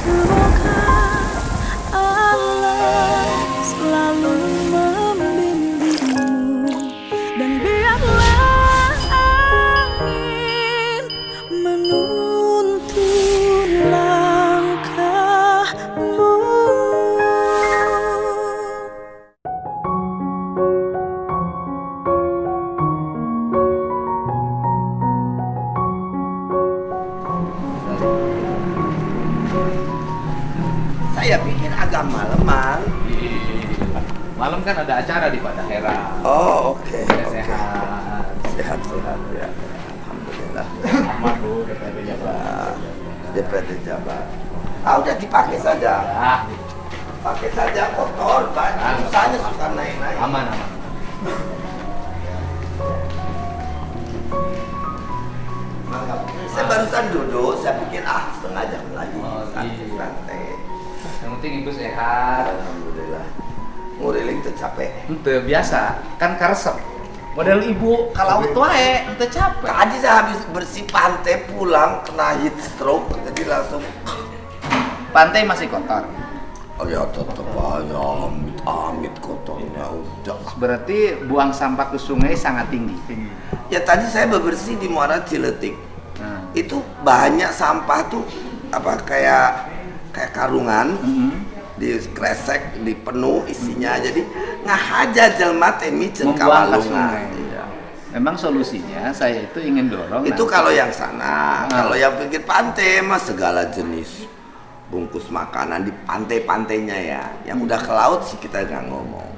Semoga Allah selalu membimbingmu dan biarlah angin menuntun langkahmu. Saya pikir agak malaman. Malam kan ada acara di Pak Daerah. Oh, oke. Sehat. Sehat ya. Alhamdulillah. Aman Bu, DPRD Jabar. DPRD Jabar. Udah dipakai saja. Ya, Pakai saja kotor, banyak. Usahanya suka naik-naik. aman. Mantap. Saya barusan duduk, saya pikir setengah jam lagi. Oh, Santai-santai. Yang penting Ibu sehat. Alhamdulillah. Nguriling tuh capek. Ente biasa, kan karesep. Model Ibu kalau laut wae, ente capek. Tadi saya habis bersih pantai pulang kena heat stroke, jadi langsung. Pantai masih kotor. Oh ya tetep aja amit kotornya udah. Berarti buang sampah ke sungai sangat tinggi. Ya tadi saya bebersih di Muara Ciletik. Nah. Itu banyak sampah tuh kayak karungan. Di kresek, di penuh isinya, jadi ngahaja jelma teh micen Membuang ke kawalungan. sungai. Iya. Memang solusinya saya itu ingin dorong. Itu nanti- kalau yang sana, Ah. kalau yang pinggir pantai mah segala jenis bungkus makanan di pantai-pantainya ya. Yang udah ke laut sih kita nggak ngomong.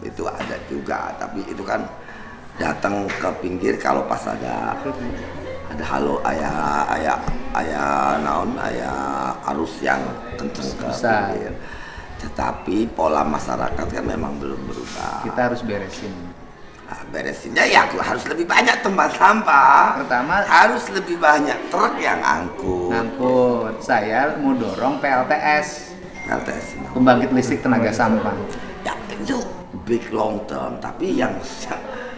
Itu ada juga, tapi itu kan datang ke pinggir kalau pas ada halo ayah naon ayah arus yang kenceng ke Besar. pinggir. Tetapi pola masyarakat kan memang belum berubah. Kita harus beresin. Beresinnya ya harus lebih banyak tempat sampah. Pertama Harus lebih banyak truk yang angkut. ngangkut. Saya mau dorong PLTS, LTS ini. pembangkit listrik tenaga sampah. Ya itu big long term, tapi yang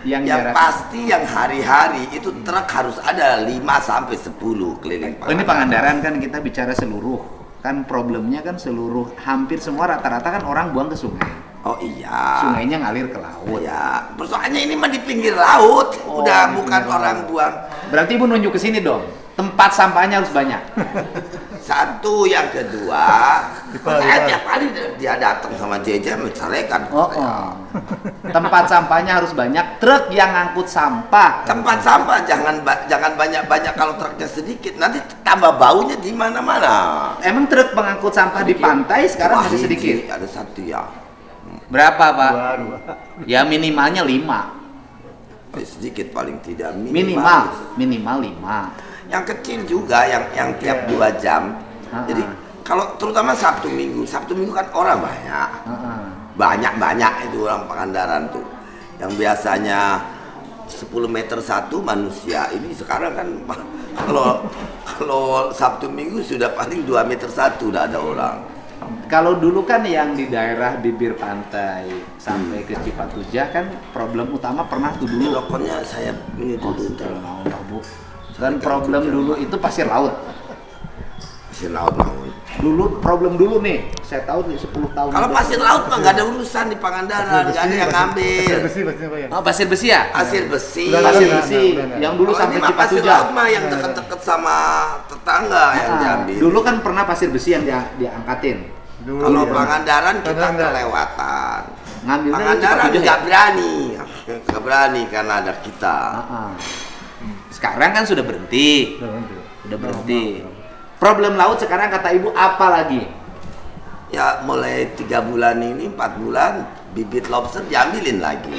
jarak- pasti yang hari-hari itu truk harus ada 5 sampai 10 keliling Oh, ini Pangandaran kan kita bicara seluruh. Kan problemnya kan seluruh, hampir semua rata-rata kan orang buang ke sungai. Oh iya. Sungainya ngalir ke laut. Ya, persoalannya ini mah di pinggir laut. Oh, Udah di bukan pinggir orang laut. buang. Berarti Ibu nunjuk ke sini dong. Tempat sampahnya harus banyak. Satu, yang kedua, saya tiap kali dia datang sama JJ mencalekan. Oh. Tempat sampahnya harus banyak. Truk yang ngangkut sampah. Tempat sampah jangan banyak-banyak kalau truknya sedikit. Nanti tambah baunya di mana-mana. Emang truk pengangkut sampah di pantai sekarang Wah, masih sedikit. Ada satu ya. Berapa Pak? Ya minimalnya 5. Sedikit paling tidak Minimal 5. Yang kecil juga yang tiap 2 jam. Jadi kalau terutama Sabtu Minggu kan orang banyak. Banyak itu orang Pangandaran tuh. Yang biasanya 10 meter satu manusia, ini sekarang kan kalau Sabtu Minggu sudah paling 2 meter satu udah ada orang. Kalau dulu kan yang di daerah bibir pantai sampai ke Cipatujah kan problem utama pernah tuh Ini dulu. rokoknya saya ini dulu. Bu. Dan problem dulu itu pasir laut. Pasir laut. Dulu problem dulu nih, saya tahu nih 10 tahun. Kalau pasir laut mah nggak ada urusan di Pangandaran, nggak ada yang ngambil. Oh, pasir besi ya? Pasir besi. Pasir besi yang dulu Kalau sampai ini mah pasir Cipatujah. laut mah yang deket-deket sama tetangga yang diambil. Dulu kan pernah pasir besi yang diangkatin. Kalau Pangandaran kita kelewatan. Ngambilnya Pangandaran Cipatujah nggak ya? berani karena ada kita. Sekarang kan sudah berhenti. Udah berhenti. Problem laut sekarang kata Ibu apa lagi? Ya mulai 3 bulan ini 4 bulan bibit lobster diambilin lagi.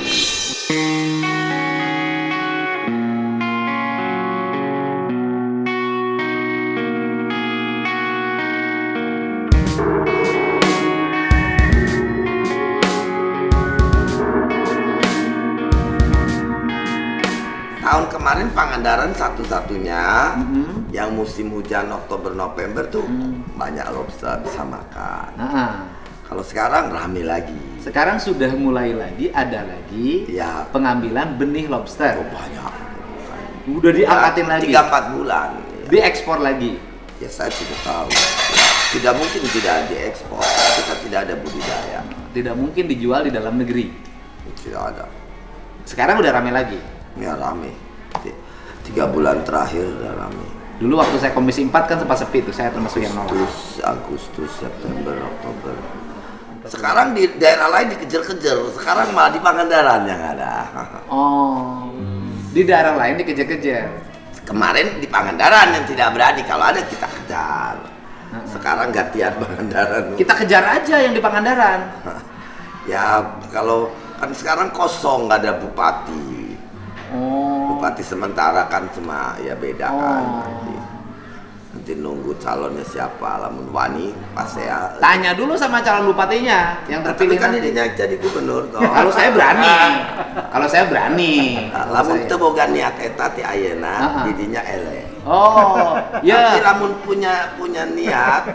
Tahun kemarin Pangandaran satu-satunya yang musim hujan Oktober November tuh banyak lobster bisa makan. Kalau sekarang rame lagi. Sekarang sudah mulai lagi ada lagi Ya. pengambilan benih lobster. Oh, banyak. Udah diangkatin lagi. 3-4 bulan. Diekspor lagi. Ya saya tidak tahu. Ya. tidak mungkin tidak diekspor. Kita tidak ada budidaya. Tidak mungkin dijual di dalam negeri. Tidak ada. Sekarang udah rame lagi. Ya rame. 3 bulan terakhir udah rame. Dulu waktu saya Komisi 4 kan sempat sepi tuh, saya termasuk yang nolak. Agustus, September, Oktober. Sekarang di daerah lain dikejar-kejar. Sekarang malah di Pangandaran yang ada. Oh, di daerah lain dikejar-kejar. Kemarin di Pangandaran yang tidak berani, kalau ada kita kejar. Sekarang gantian Pangandaran. Kita kejar aja yang di Pangandaran. Ya kalau kan sekarang kosong, nggak ada bupati. Oh. Bupati sementara kan cuma ya beda kan. Oh. Nanti nunggu calonnya siapa, lamun wani pas saya. Tanya dulu sama calon bupatinya yang Tapi terpilih kan nanti. ini jadi gubernur toh. Kalau saya berani. Kalau saya berani. Kalau Lamun saya. teu boga niat eta ti ayeuna Heeh. didinya ele. Oh, Tapi ya. lamun punya niat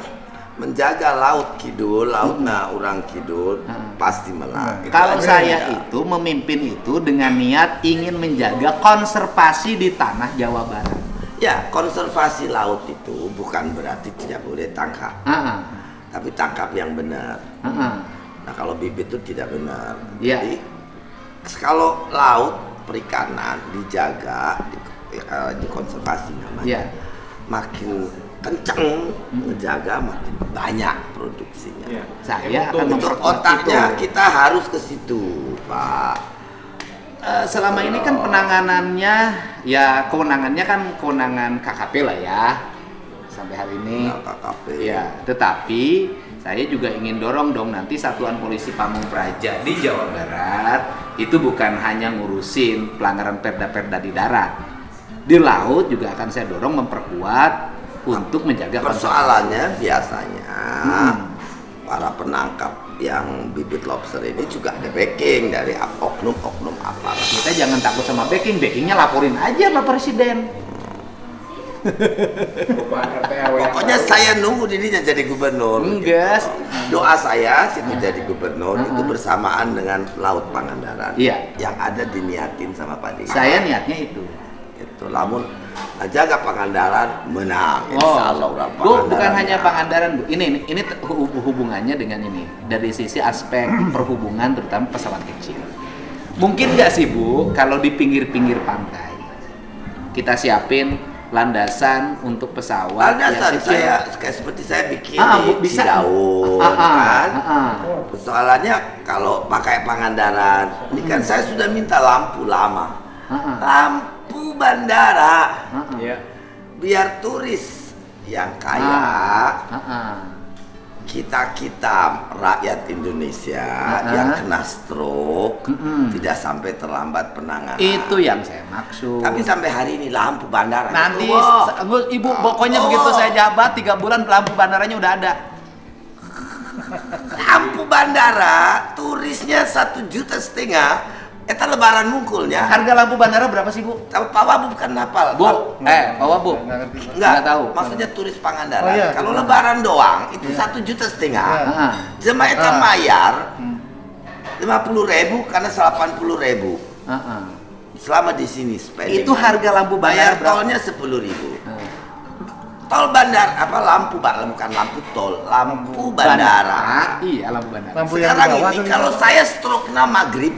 menjaga laut kidul, lautna orang kidul pasti menang. Itu Kalau aja saya udah. itu memimpin itu dengan niat ingin menjaga konservasi di tanah Jawa Barat. Ya, konservasi laut itu bukan berarti tidak boleh tangkap, Ah, tapi tangkap yang benar. ah. Nah, kalau bibit itu tidak benar. Iya. Jadi kalau laut perikanan dijaga, dikonservasi namanya, Iya. makin kencang menjaga makin banyak produksinya. Saya akan Itu memperkuat otaknya itu. kita harus ke situ, Pak. Selama ini kan penanganannya, ya kewenangannya kan kewenangan KKP lah ya sampai hari ini. Nah, KKP. Ya, tetapi saya juga ingin dorong dong nanti Satuan Polisi Pamung Praja di Jawa Barat itu bukan hanya ngurusin pelanggaran perda-perda di darat, di laut juga akan saya dorong memperkuat untuk menjaga Persoalannya biasanya Hmm. para penangkap yang bibit lobster ini juga ada backing dari oknum-oknum aparat. Kita jangan takut sama backingnya laporin aja Pak Presiden. Pokoknya saya nunggu dirinya jadi gubernur. Enggak. Gitu. Doa saya situ jadi gubernur itu bersamaan dengan Laut Pangandaran. Iya. Yang ada diniatin sama Pak Dika. Saya niatnya itu. Itu lamun jaga Pangandaran menang. Insya Allah orang Bu, bukan Pangandaran hanya menang. Pangandaran, Bu. Ini hubungannya dengan ini dari sisi aspek perhubungan terutama pesawat kecil. Mungkin nggak sih Bu, kalau di pinggir-pinggir pantai kita siapin landasan untuk pesawat Landasan yang kecil. saya kayak seperti saya bikin Bu, di bisa. Cidaun Ah, ah, kan. ah, ah. Persoalannya kalau pakai Pangandaran, ini kan saya sudah minta lampu lama. Lampu bandara. Biar turis yang kaya, kita rakyat Indonesia yang kena stroke tidak sampai terlambat penanganan. Itu yang saya maksud. Tapi sampai hari ini lampu bandara. Nanti Wah. Ibu pokoknya begitu saya jabat 3 bulan lampu bandaranya udah ada. Lampu bandara turisnya 1,5 juta. Eta lebaran mungkulnya. Harga lampu bandara berapa sih, Bu? Tapi Pak Wabu bukan hafal. Bu, Pak Wabu. Enggak Nggak tahu. Maksudnya turis Pangandaran. Oh, iya. Kalau lebaran doang itu 1,5 juta. Ah. Jemaah eta bayar 50.000 karena 80.000. Selama di sini spending. Itu harga lampu bayar bandara berapa? tolnya 10.000. Tol bandar apa lampu Pak, bukan lampu tol, lampu bandara. Iya, lampu bandara. Lampu yang Sekarang di bawah ini tuh kalau saya stroke-nya maghrib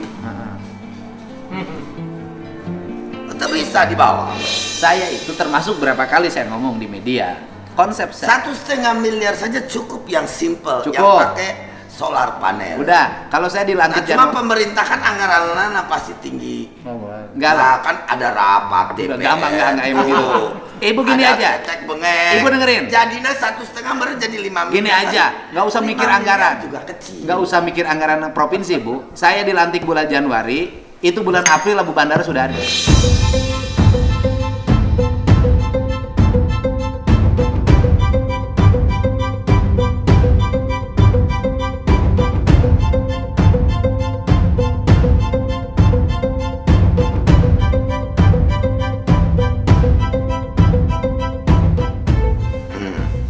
itu bisa di bawah. Saya itu termasuk berapa kali saya ngomong di media. Konsep saya. 1,5 miliar saja cukup yang simple, yang Cukup. pakai solar panel. Udah, kalau saya dilantik Nah, cuma pemerintah kan anggarannya pasti tinggi. enggak lah. Nah, kan ada rapat DPR. Gampang, enggak Ibu gitu. Ibu gini Ada aja. cetek bengek. Ibu dengerin. Jadinya 1,5 baru jadi 5 miliar. Gini aja, nggak usah 5 mikir miliar anggaran. juga kecil. Nggak usah mikir anggaran provinsi, Bu. Saya dilantik bulan Januari, itu bulan April lampu bandara sudah ada.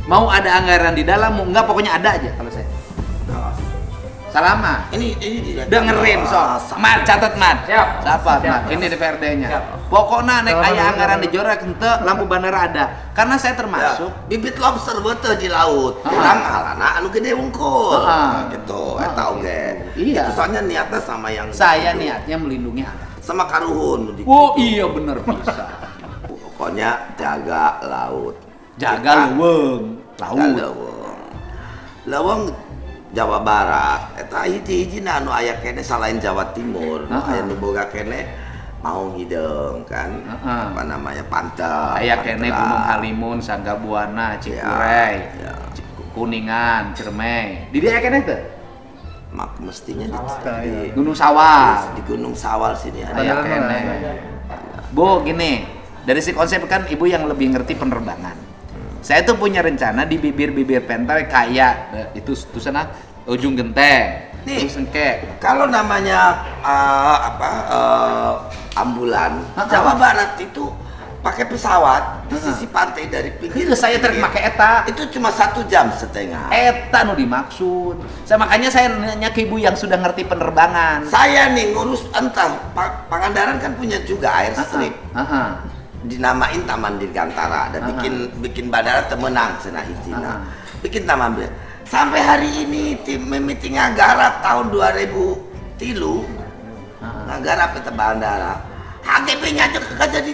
Mau ada anggaran di dalam, mau enggak pokoknya ada aja kalau saya. Salama. Ini Dengerin sok. Mat catat mat. Siap. Sabar Siap. mat. Ini DPRD-nya. Siap. Pokoknya nek Salaman aya dulu. anggaran di Jora ente lampu bandara ada. Karena saya Ya, termasuk bibit lobster betul di laut. Ah. Kurang alana anu gede unggul. Ah. Gitu, Ah, eta oge. iya. Itu soalnya niatnya sama yang saya itu. niatnya melindungi anak. Sama karuhun. Oh iya bener bisa. Pokoknya jaga laut. Jaga leuweung. Jaga Laut. leuweung. Leuweung Jawa Barat eta hiji-hiji anu aya kene selain Jawa Timur. Aya nu boga kene mau hideung kan. Apa namanya? Pantai. Aya kene Pantra. Gunung Halimun, Sangga Buana, Cikurey, Ya. Kuningan, Ciremay. Di dia kene teh? Mak mestinya Sawal. Gunung Sawal. di Gunung Sawal sini ada. Aya Padahal kene. mah. Bu, gini. Dari si konsep kan ibu yang lebih ngerti penerbangan. Saya tuh punya rencana di bibir-bibir pantai kayak itu sana ujung genteng. Nih. Terus engke. Kalau namanya ambulan Jawa Barat itu pakai pesawat di sisi pantai dari pinggir. Itu saya tarik make eta. Itu cuma 1,5 jam. Eta nu dimaksud. Makanya saya nanya ke ibu yang sudah ngerti penerbangan. Saya nih ngurus entah Pangandaran kan punya juga air strip. Dinamain Taman Dirgantara dan bikin bandara temenang cenah hijina. Bikin taman sampai hari ini tim meeting nggarap tahun 2003 nggarap eta bandara. HGB-nya aja kagak jadi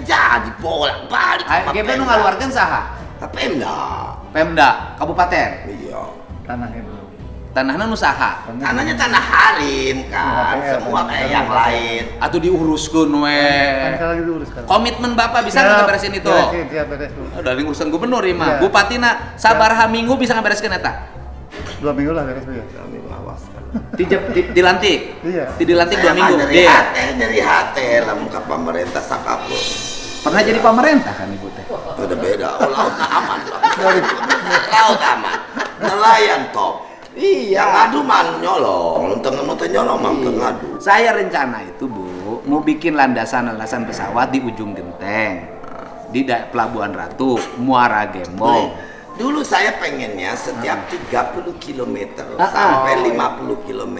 bolak-balik. HGB nu ngaluarkeun saha? Pemda. Pemda kabupaten. Iya. Tanahnya belum. Tanahna nu saha? Tanahnya tanah harim kan, HPR, semua kayak yang lain. Atuh diuruskeun we. Kan saya lagi diurus kan. Komitmen Bapak bisa nggak beresin itu? Beresin, siap beres dulu. Dari urusan gubernur ya mah. Iya. Bupatina sabaraha minggu bisa ngabereskeun eta? 2 minggu lah beres dulu ya. Kami mengawaskan. Dilantik. Iya. Dilantik 2 Saya minggu. mah Dia dari hati lamun ka pemerintah sakapu. pernah jadi pemerintah kan ibu teh. Udah beda. Oh, laut aman. Laut aman. Nelayan top. Yang ngadu mah nyolong, nonton nyolong mah ngadu. Saya rencana itu Bu, mau bikin landasan pesawat di ujung genteng. Di Pelabuhan Ratu, Muara Gembong. Dulu saya pengennya setiap 30 km Ah, ah. sampai 50 km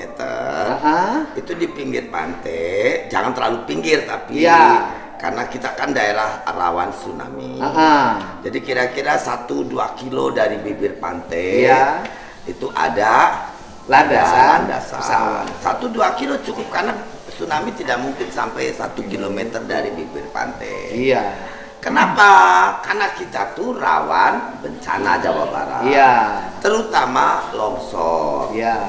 Ah, itu di pinggir pantai, jangan terlalu pinggir tapi Iya. karena kita kan daerah rawan tsunami. Jadi kira-kira 1-2 kilo dari bibir pantai Iya. itu ada Landasan pesawat. 1-2 kilo cukup karena tsunami tidak mungkin sampai 1 kilometer dari bibir pantai. Iya. Kenapa? Karena kita tuh rawan bencana Jawa Barat. Iya. Terutama longsor. Iya.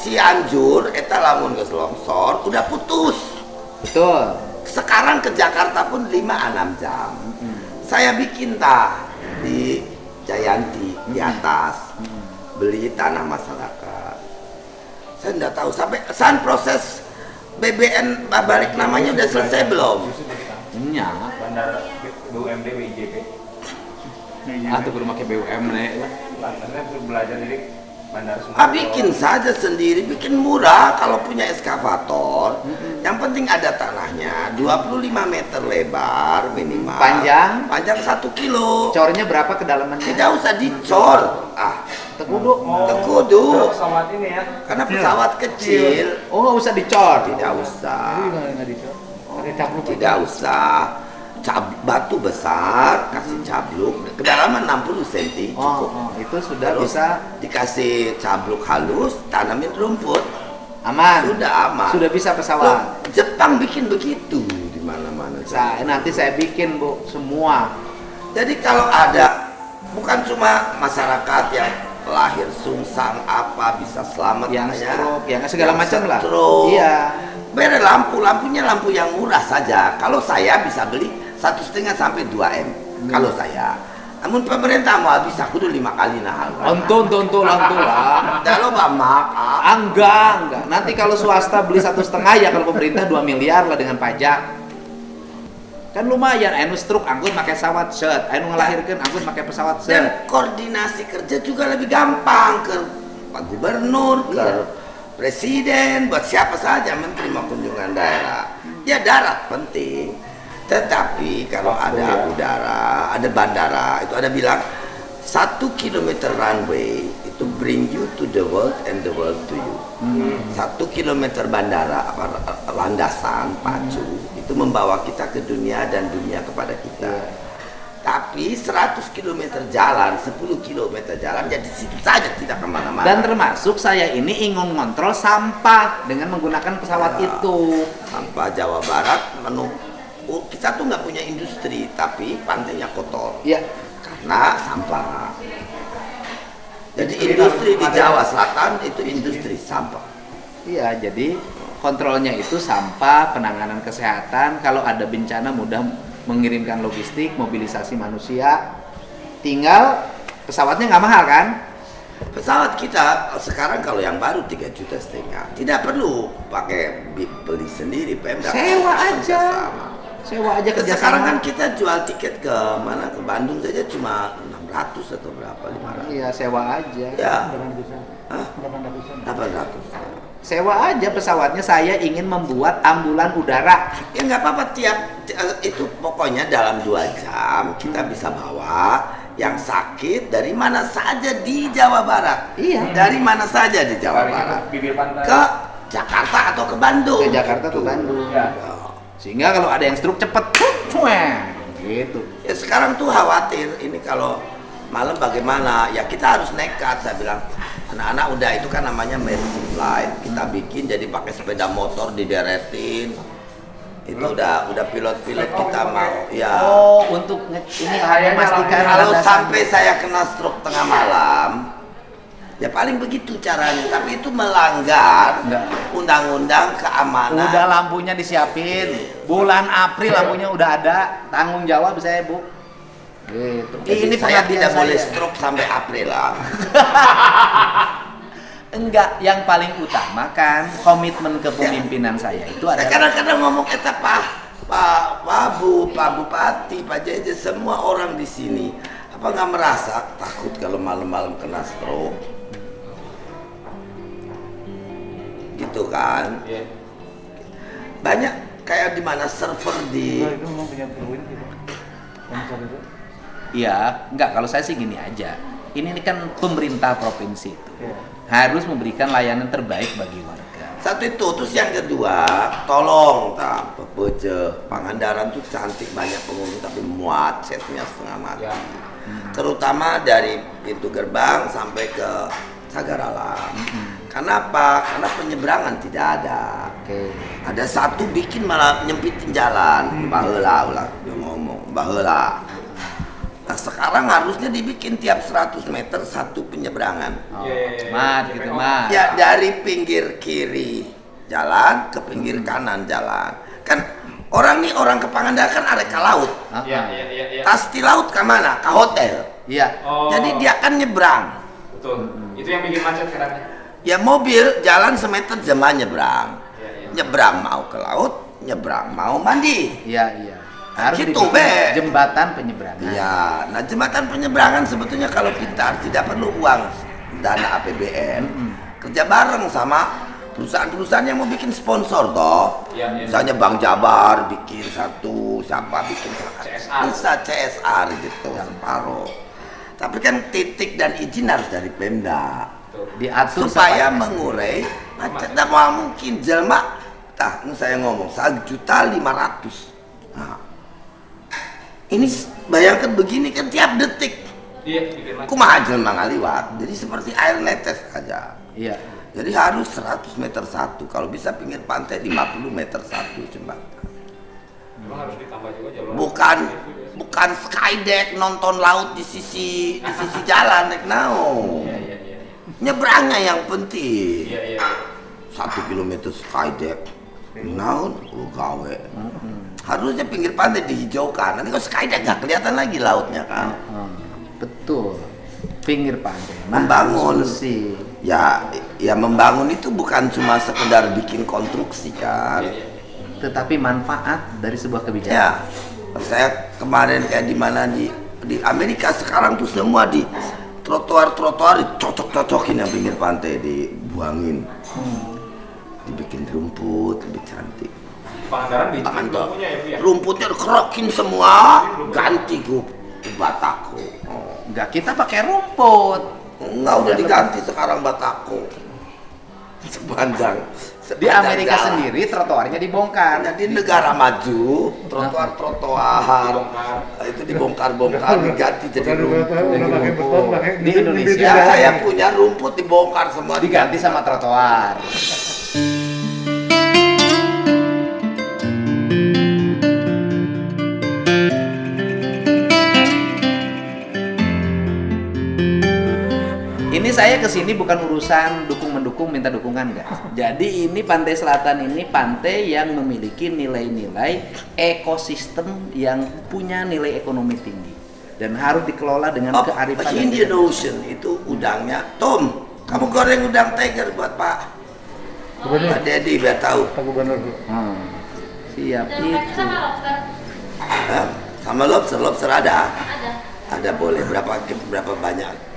Cianjur, eta lamun geus longsor, udah putus. Betul. Sekarang ke Jakarta pun 5-6 jam. Saya bikin di Jayanti di atas. Beli tanah masyarakat. Saya enggak tahu sampai proses BBN balik namanya udah selesai belum? Nya. Bandara BUMD WIJP. Atuh kudu make BUMN. Lantarnya belajar dari Bandara Sumargo. Bikin saja sendiri, bikin murah kalau punya eskavator. Yang penting ada tanahnya, 25 meter lebar minimal. Panjang? Panjang 1 kilo. Cornya berapa kedalamannya? Tidak usah dicor. Tekudu. Tekudu. Pesawat ini ya. Karena pesawat kecil. Oh, nggak usah dicor. Tidak usah. Nggak dicor. Ada capluk. Tidak usah. Batu besar, kasih cabluk, kedalaman 60 cm cukup. Itu sudah Terus bisa dikasih cabluk halus, tanamin rumput, aman. sudah aman. Sudah bisa Loh, pesawat. Jepang bikin begitu di mana-mana. Nanti saya bikin Bu semua. Jadi kalau ada, bukan cuma masyarakat yang lahir sungsang apa bisa selamat, Yang namanya. stroke, yang segala macam lah. Stroke. Iya. Beda lampunya lampu yang murah saja. Kalau saya bisa beli 1,5 sampai 2 M. Kalau saya. Namun pemerintah mau bisa kudu 5 kali nah. Onto lah. Dah lo maaf. Enggak. Nanti kalau swasta beli 1,5 ya, kalau pemerintah 2 miliar lah dengan pajak. Kan lumayan, anu struk angkut pakai pesawat set, anu ngelahirkan angkut pakai pesawat set. Dan koordinasi kerja juga lebih gampang ke Pak Gubernur, ke Presiden, buat siapa saja menteri mau kunjungan daerah. Ya darat penting. Tetapi kalau ada udara, ada bandara, itu ada bilang 1 kilometer runway itu bring you to the world and the world to you. 1 kilometer bandara landasan pacu itu membawa kita ke dunia dan dunia kepada kita. Tapi 100 km jalan, 10 km jalan, jadi situ saja tidak kemana-mana. Dan termasuk saya ini ingin ngontrol sampah dengan menggunakan pesawat itu. Sampah Jawa Barat, kita tuh nggak punya industri, tapi pantainya kotor. Iya. Karena sampah. Jadi industri di Jawa Selatan itu industri sampah. Iya, jadi kontrolnya itu sampah, penanganan kesehatan, kalau ada bencana mudah mengirimkan logistik, mobilisasi manusia. Tinggal pesawatnya nggak mahal kan? Pesawat kita sekarang kalau yang baru 3,5 juta, tidak perlu pakai beli sendiri, Pemda Sewa aja. sama. Sewa aja kerjasama. Sekarang kan kita jual tiket ke mana, ke Bandung saja cuma 600 atau berapa, 500. Iya, sewa aja. Ya, 800-an. 800. Sewa aja pesawatnya, saya ingin membuat ambulan udara. Ya nggak apa-apa, itu pokoknya dalam 2 jam kita bisa bawa yang sakit dari mana saja di Jawa Barat. Iya. Dari mana saja di Jawa Barat. Bibir pantai. Ke Jakarta atau ke Bandung. Ke Jakarta atau Tuh. Bandung. Ya. Sehingga kalau ada yang stroke cepet, cueng, gitu. Ya sekarang tuh khawatir ini kalau malam bagaimana, ya kita harus nekat. Saya bilang anak-anak udah, itu kan namanya mercy flight, kita bikin jadi pakai sepeda motor dideretin, itu udah pilot-pilot kita mau ya. Oh, untuk ini memastikan Kalau landasan. sampai saya kena stroke tengah malam, ya paling begitu caranya, tapi itu melanggar Enggak. undang-undang keamanan. Udah lampunya disiapin, bulan April lampunya udah ada, tanggung jawab saya Bu. Gitu. Jadi Ini saya pengabdian tidak saya. boleh stroke sampai April lah. Enggak, yang paling utama kan komitmen kepemimpinan saya itu Saya adalah kadang-kadang ngomong Pak Bupati, Pak Jeje, semua orang di sini apa nggak merasa takut kalau malam-malam kena stroke? Gitu kan? Iya. Banyak kayak di mana server di Itu memang punya Perwin gitu. Sponsor itu. iya, enggak, kalau saya sih gini aja. Ini kan pemerintah provinsi itu Iya. harus memberikan layanan terbaik bagi warga. satu itu, terus yang kedua, tolong Pangandaran tuh cantik, banyak pengunjung tapi macetnya setengah mati. Ya. Terutama dari pintu gerbang sampai ke Cagar Alam. Kenapa? Karena penyeberangan tidak ada. Oke. Ada satu bikin malah nyempitin jalan, baheula ulah dia ngomong, baheula. Nah sekarang harusnya dibikin tiap 100 meter satu penyeberangan. Oh, Iya. mat gitu, mat. Ya dari pinggir kiri jalan ke pinggir kanan jalan. Kan orang ke Pangandaran kan ada ke laut. Ah, Iya, ah. iya. Pasti laut ke mana? Ke hotel. Iya. Oh. Jadi dia kan nyebrang. Betul. Itu yang bikin macet kadang. Ya mobil jalan semeter jemaah nyebrang. Iya. Nyebrang mau ke laut, nyebrang mau mandi. Iya, iya. Harus Gitu, dibikin Be. jembatan penyeberangan. Iya, nah jembatan penyeberangan sebetulnya kalau pintar tidak perlu uang dana APBN, kerja bareng sama perusahaan-perusahaan yang mau bikin sponsor toh. Iya. Misalnya Bank Jabar bikin satu, siapa bikin CSR. bisa CSR gitu separuh. Tapi kan titik dan izin harus dari Pemda Diatur supaya sepadan. mengurai macet. Tidak mau mungkin jelma, ini saya ngomong 1.500.000. Nah, ini bayangkan begini kan tiap detik. Iya, bikin macet. Kumaha jelma ngaliwat. Jadi seperti air netes aja. Iya. Jadi harus 100 meter satu. Kalau bisa pinggir pantai 50 meter satu jembatan. Emang harus ditambah juga jalur. Bukan skydeck nonton laut di sisi jalan naik nao. Iya. Nyebrangnya yang penting. Iya. 1 kilometer skydeck. Naon lu gawe. Harusnya pinggir pantai dihijaukan. Nanti kalau skydeck nggak kelihatan lagi lautnya kan. Betul. Pinggir pantai. Membangun. Solusi. Ya membangun itu bukan cuma sekedar bikin konstruksi kan. Iya. Tetapi manfaat dari sebuah kebijakan. Ya, saya kemarin kayak di mana di Amerika sekarang tuh semua di trotoar dicocok-cocokin yang pinggir pantai, dibuangin, dibikin rumput lebih cantik. Pangandaran di Pangandaran. punya ya, Bu ya. Rumputnya dikerokin semua, ganti gue bataku. Oh. Enggak, kita pakai rumput. Enggak, udah diganti sekarang Batako. Sepanjang Di Amerika jalan. sendiri trotoarnya dibongkar. Jadi negara maju, trotoar itu dibongkar-bongkar, diganti jadi rumput. Di Indonesia Ya, saya punya rumput dibongkar semua, diganti sama trotoar. Ini saya kesini bukan urusan dukung-mendukung, minta dukungan enggak. Jadi ini pantai selatan ini pantai yang memiliki nilai-nilai ekosistem yang punya nilai ekonomi tinggi dan harus dikelola dengan kearifan. Indian Ocean itu udangnya, Tom, kamu goreng udang tiger buat Pak Dedi biar tahu. Pak Gubernur. Siap itu. Hah? Sama lobster ada? Ada boleh berapa banyak?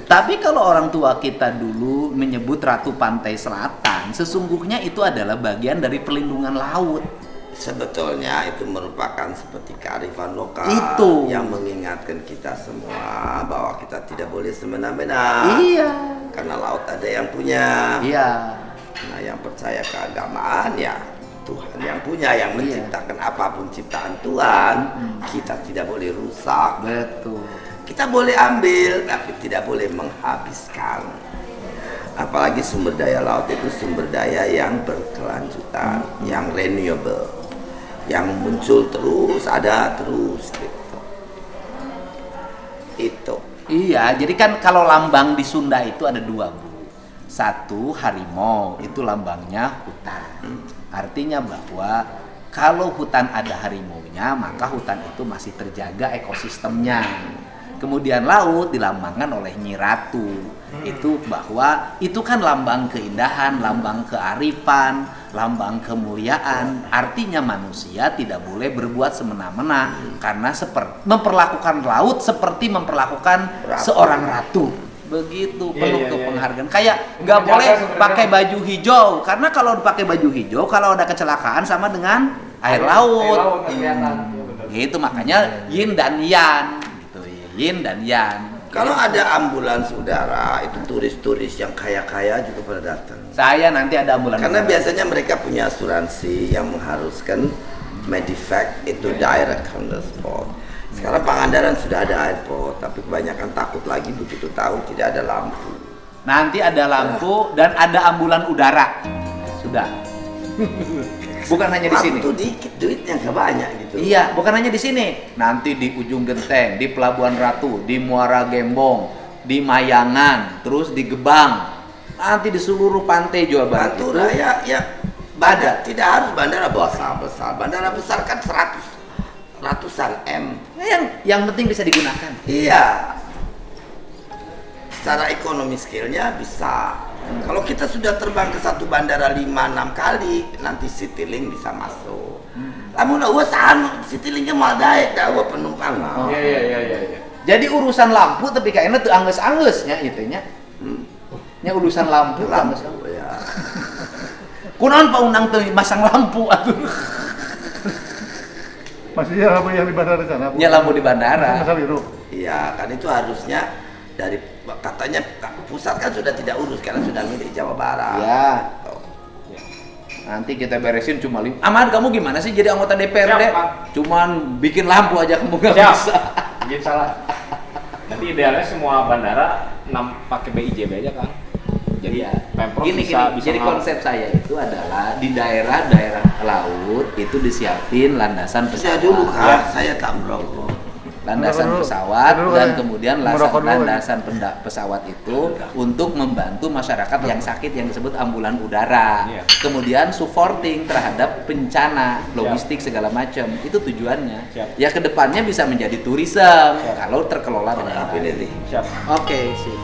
Tapi kalau orang tua kita dulu menyebut Ratu Pantai Selatan, sesungguhnya itu adalah bagian dari perlindungan laut. Sebetulnya itu merupakan seperti kearifan lokal Itu. yang mengingatkan kita semua bahwa kita tidak boleh semena-mena. Iya. Karena laut ada yang punya. Iya. Nah, yang percaya keagamaan ya Tuhan yang punya, yang menciptakan apapun ciptaan Tuhan, kita tidak boleh rusak. Betul. Kita boleh ambil, tapi tidak boleh menghabiskan. Apalagi sumber daya laut itu sumber daya yang berkelanjutan, yang renewable, yang muncul terus, ada terus gitu. Itu. Iya, jadi kan kalau lambang di Sunda itu ada dua, Bu. Satu, harimau, itu lambangnya hutan. Artinya bahwa kalau hutan ada harimaunya, maka hutan itu masih terjaga ekosistemnya. Kemudian laut dilambangkan oleh Nyi Ratu. Itu bahwa itu kan lambang keindahan, lambang kearifan, lambang kemuliaan. Artinya manusia tidak boleh berbuat semena-mena karena memperlakukan laut seperti memperlakukan seorang ratu. Begitu penuh penghargaan. Kayak nggak boleh pakai baju hijau karena kalau pakai baju hijau kalau ada kecelakaan sama dengan air laut. Gitu makanya yin dan yang. Yin dan yang. Kalau ada ambulans udara, itu turis-turis yang kaya-kaya juga pada datang. Saya nanti ada ambulans. Karena udara. biasanya mereka punya asuransi yang mengharuskan Medivac itu direct on the spot. Sekarang Pangandaran sudah ada airport, tapi kebanyakan takut lagi begitu tahu tidak ada lampu. Nanti ada lampu dan ada ambulan udara. Sudah. Bukan hanya di sini. Lampu tuh dikit, duitnya nggak banyak gitu. Iya, bukan hanya di sini. Nanti di Ujung Genteng, di Pelabuhan Ratu, di Muara Gembong, di Mayangan, terus di Gebang. Nanti di seluruh pantai Jawa Barat. Pantura ya bandara, tidak harus bandara besar. Bandara besar kan ratusan M. Yang penting bisa digunakan. Iya. Secara ekonomi skillnya bisa. Kalau kita sudah terbang ke satu bandara 5-6 kali, nanti Citylink bisa masuk. Namun Citylink mau daik, penumpang. Iya. Jadi urusan lampu tapi kayaknya tuh angges-anggesnya itunya. Nya urusan lampu. Ya. Kunaon Pak Unang tuh masang lampu atuh. Masih lampu yang di bandara sana. Nya lampu di bandara. Masa biru. Iya, kan itu harusnya katanya pusat kan sudah tidak urus karena sudah milik Jawa Barat. Ya. Nanti kita beresin cuma Ahmad, kamu gimana sih jadi anggota DPRD? Siap, Pak. Cuman bikin lampu aja kamu nggak Siap. bisa. Jadi salah. Nanti idealnya semua bandara pakai BIJB aja kan. Jadi Iya. Pemprov Gini, bisa jadi konsep saya itu adalah di daerah-daerah laut itu disiapin landasan Saya pesawat. dulu saya tak merokok. Landasan Dulu. pesawat Dulu, dan ya. kemudian Merokok dulu, landasan pesawat itu untuk membantu masyarakat yang sakit yang disebut ambulan udara. Iya. Kemudian supporting terhadap bencana, logistik segala macam. Itu tujuannya. Siap. Ya kedepannya bisa menjadi tourism kalau terkelola dengan Ini baik. nih. Siap. Oke, sip.